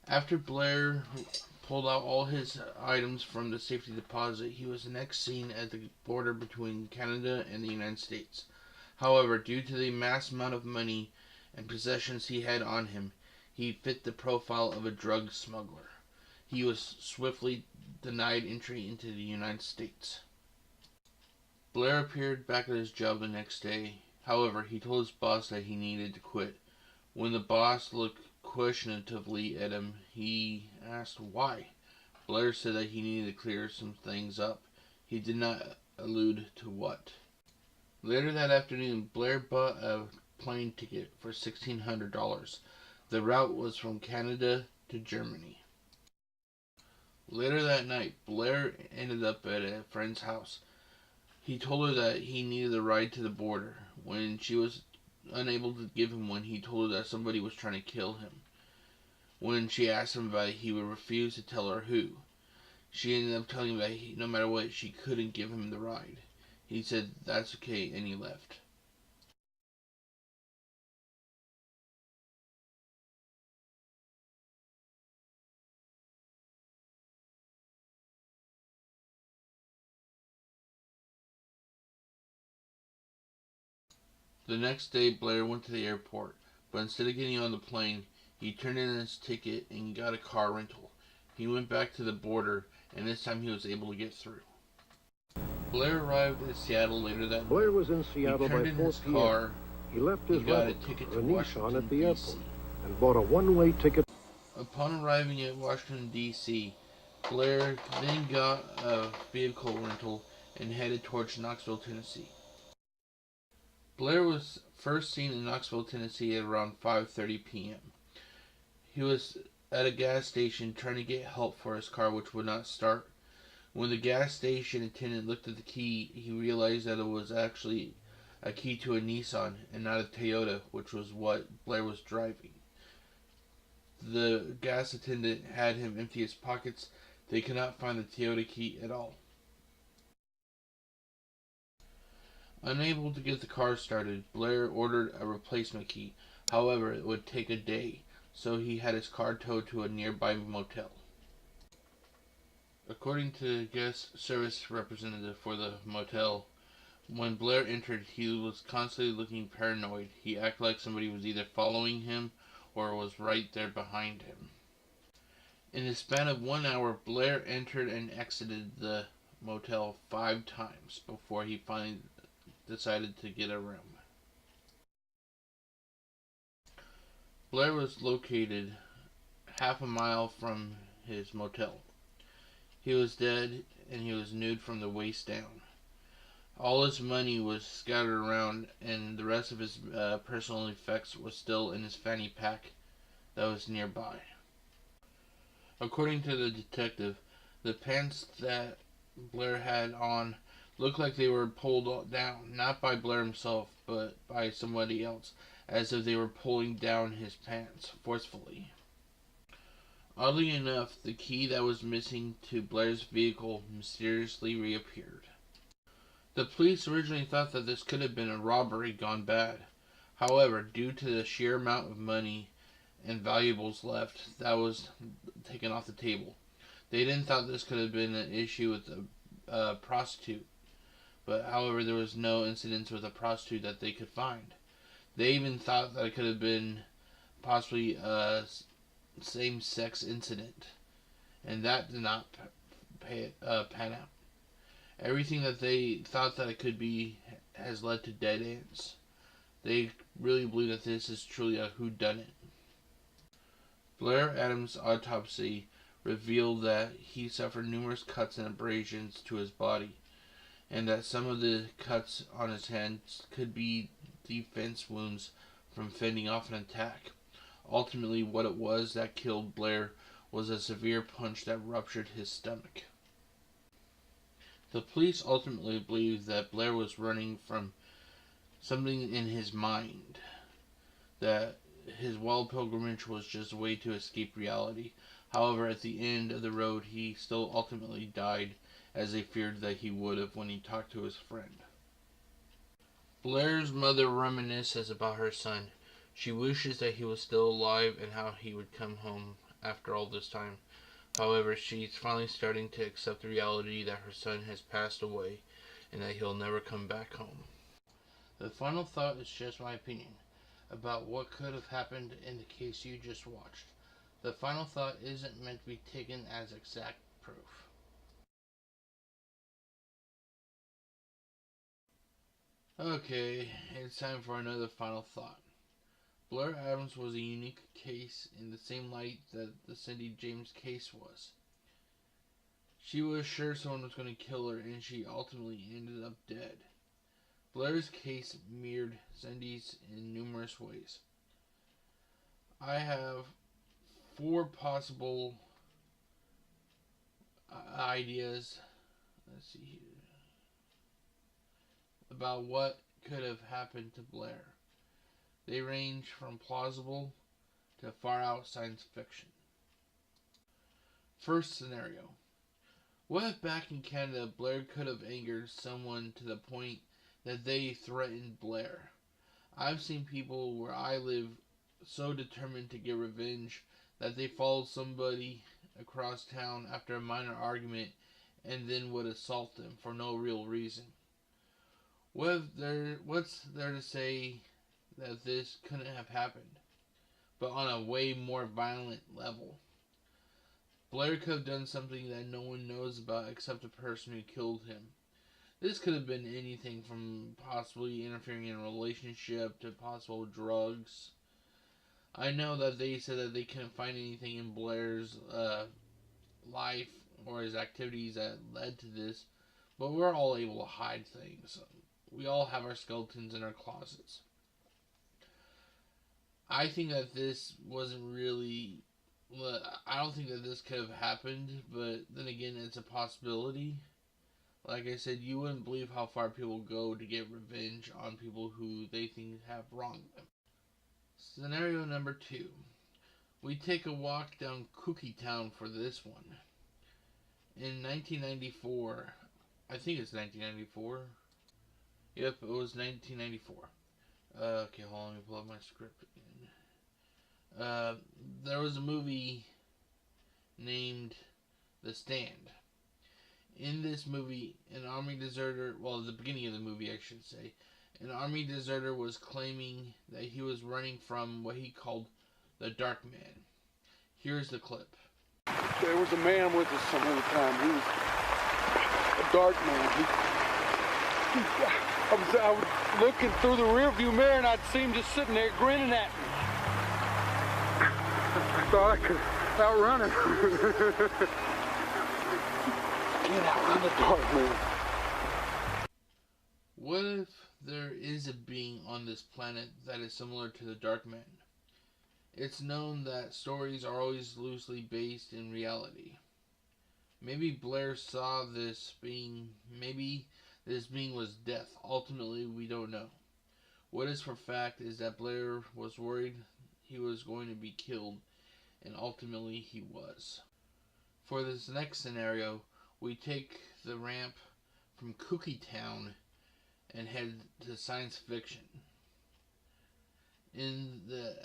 After Blair pulled out all his items from the safety deposit, he was next seen at the border between Canada and the United States. However, due to the mass amount of money and possessions he had on him, he fit the profile of a drug smuggler. He was swiftly denied entry into the United States. Blair appeared back at his job the next day. However, he told his boss that he needed to quit. When the boss looked questionatively at him, he asked why. Blair said that he needed to clear some things up. He did not allude to what. Later that afternoon, Blair bought a plane ticket for $1,600. The route was from Canada to Germany. Later that night, Blair ended up at a friend's house. He told her that he needed a ride to the border. When she was unable to give him one, he told her that somebody was trying to kill him. When she asked him about it, he would refuse to tell her who. She ended up telling him that no matter what, she couldn't give him the ride. He said that's okay, and he left. The next day, Blair went to the airport, but instead of getting on the plane, he turned in his ticket and got a car rental. He went back to the border, and this time he was able to get through. Blair arrived in Seattle later that Blair night. was in He Seattle by turned in 4 his p.m. car He left his and got a rental ticket car, to a Nissan, at Washington, the D.C. airport and bought a one-way ticket. Upon arriving at Washington, D.C., Blair then got a vehicle rental and headed towards Knoxville, Tennessee. Blair was first seen in Knoxville, Tennessee at around 5:30 p.m. He was at a gas station trying to get help for his car, which would not start. When the gas station attendant looked at the key, he realized that it was actually a key to a Nissan and not a Toyota, which was what Blair was driving. The gas attendant had him empty his pockets. They could not find the Toyota key at all. Unable to get the car started, Blair ordered a replacement key. However, it would take a day, so he had his car towed to a nearby motel. According to the guest service representative for the motel, when Blair entered, he was constantly looking paranoid. He acted like somebody was either following him or was right there behind him. In the span of 1 hour, Blair entered and exited the motel 5 times before he finally decided to get a room. Blair was located half a mile from his motel. He was dead and he was nude from the waist down. All his money was scattered around, and the rest of his personal effects was still in his fanny pack that was nearby. According to the detective, the pants that Blair had on looked like they were pulled down, not by Blair himself, but by somebody else, as if they were pulling down his pants forcefully. Oddly enough, the key that was missing to Blair's vehicle mysteriously reappeared. The police originally thought that this could have been a robbery gone bad. However, due to the sheer amount of money and valuables left, that was taken off the table. They didn't thought this could have been an issue with a prostitute, but however, there was no incidents with a prostitute that they could find. They even thought that it could have been possibly a same-sex incident, and that did not pan out. Everything that they thought that it could be has led to dead ends. They really believe that this is truly a whodunit. Blair Adams' autopsy revealed that he suffered numerous cuts and abrasions to his body, and that some of the cuts on his hands could be defense wounds from fending off an attack. Ultimately, what it was that killed Blair was a severe punch that ruptured his stomach. The police ultimately believed that Blair was running from something in his mind, that his wild pilgrimage was just a way to escape reality. However, at the end of the road, he still ultimately died, as they feared that he would have when he talked to his friend. Blair's mother reminisces about her son. She wishes that he was still alive and how he would come home after all this time. However, she's finally starting to accept the reality that her son has passed away and that he'll never come back home. The final thought is just my opinion about what could have happened in the case you just watched. The final thought isn't meant to be taken as exact proof. Okay, it's time for another final thought. Blair Adams was a unique case in the same light that the Cindy James case was. She was sure someone was going to kill her, and she ultimately ended up dead. Blair's case mirrored Cindy's in numerous ways. I have 4 possible ideas. Let's see here. About what could have happened to Blair. They range from plausible to far out science fiction. First scenario. What if back in Canada, Blair could have angered someone to the point that they threatened Blair? I've seen people where I live so determined to get revenge that they followed somebody across town after a minor argument and then would assault them for no real reason. What's there to say that this couldn't have happened, but on a way more violent level? Blair could have done something that no one knows about except the person who killed him. This could have been anything from possibly interfering in a relationship to possible drugs. I know that they said that they couldn't find anything in Blair's life or his activities that led to this, but we're all able to hide things. We all have our skeletons in our closets. I think that this wasn't really... I don't think that this could have happened, but then again, it's a possibility. Like I said, you wouldn't believe how far people go to get revenge on people who they think have wronged them. Scenario number 2. We take a walk down Cookie Town for this one. In 1994, I think it's 1994. Yep, it was 1994. Okay, hold on, let me pull up my script again. There was a movie named The Stand. In this movie, an army deserter, well, at the beginning of the movie, I should say, an army deserter was claiming that he was running from what he called the Dark Man. Here's the clip. There was a man with us some of the time. He was a dark man. I was looking through the rearview mirror and I'd see him just sitting there grinning at me. I thought I could outrun him. Get outrun the dark man. What if there is a being on this planet that is similar to the Dark Man? It's known that stories are always loosely based in reality. Maybe Blair saw this being. Maybe this being was death. Ultimately, we don't know. What is for fact is that Blair was worried he was going to be killed, and ultimately he was. For this next scenario, we take the ramp from Cookie Town and head to science fiction. In the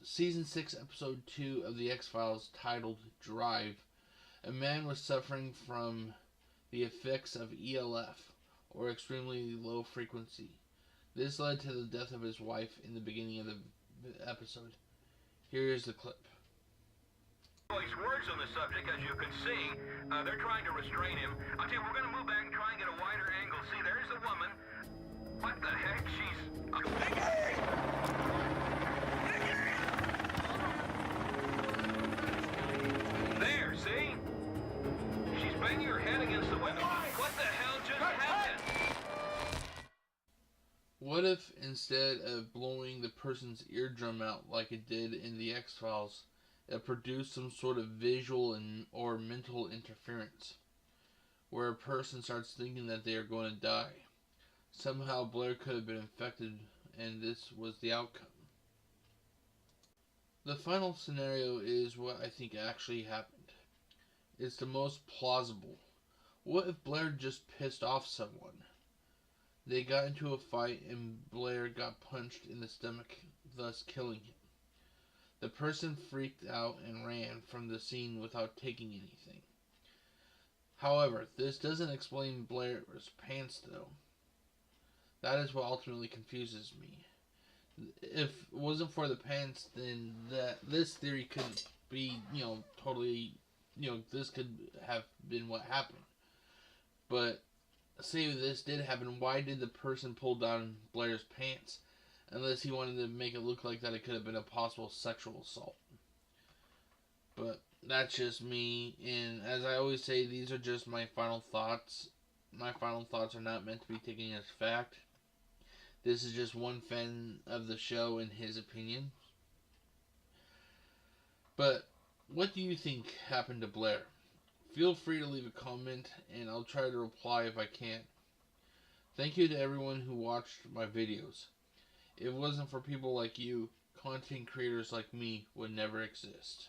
Season 6, Episode 2 of The X-Files, titled Drive, a man was suffering from the effects of ELF, or extremely low frequency. This led to the death of his wife in the beginning of the episode. Here is the clip. Words on the subject, as you can see. They're trying to restrain him. I'll tell you, we're going to move back and try and get a wider angle. See, there's the woman. What the heck? She's... There, see? She's banging her head against the window. What the hell just happened? What if instead of blowing the person's eardrum out like it did in the X-Files, it produced some sort of visual or mental interference, where a person starts thinking that they are going to die? Somehow Blair could have been infected, and this was the outcome. The final scenario is what I think actually happened. It's the most plausible. What if Blair just pissed off someone? They got into a fight and Blair got punched in the stomach, thus killing him. The person freaked out and ran from the scene without taking anything. However, this doesn't explain Blair's pants, though. That is what ultimately confuses me. If it wasn't for the pants, then this theory could be, totally, this could have been what happened. But say this did happen, why did the person pull down Blair's pants? Unless he wanted to make it look like that it could have been a possible sexual assault. But that's just me, and as I always say, these are just my final thoughts. My final thoughts are not meant to be taken as fact. This is just one fan of the show and his opinion. But what do you think happened to Blair? Feel free to leave a comment, and I'll try to reply if I can. Thank you to everyone who watched my videos. If it wasn't for people like you, content creators like me would never exist.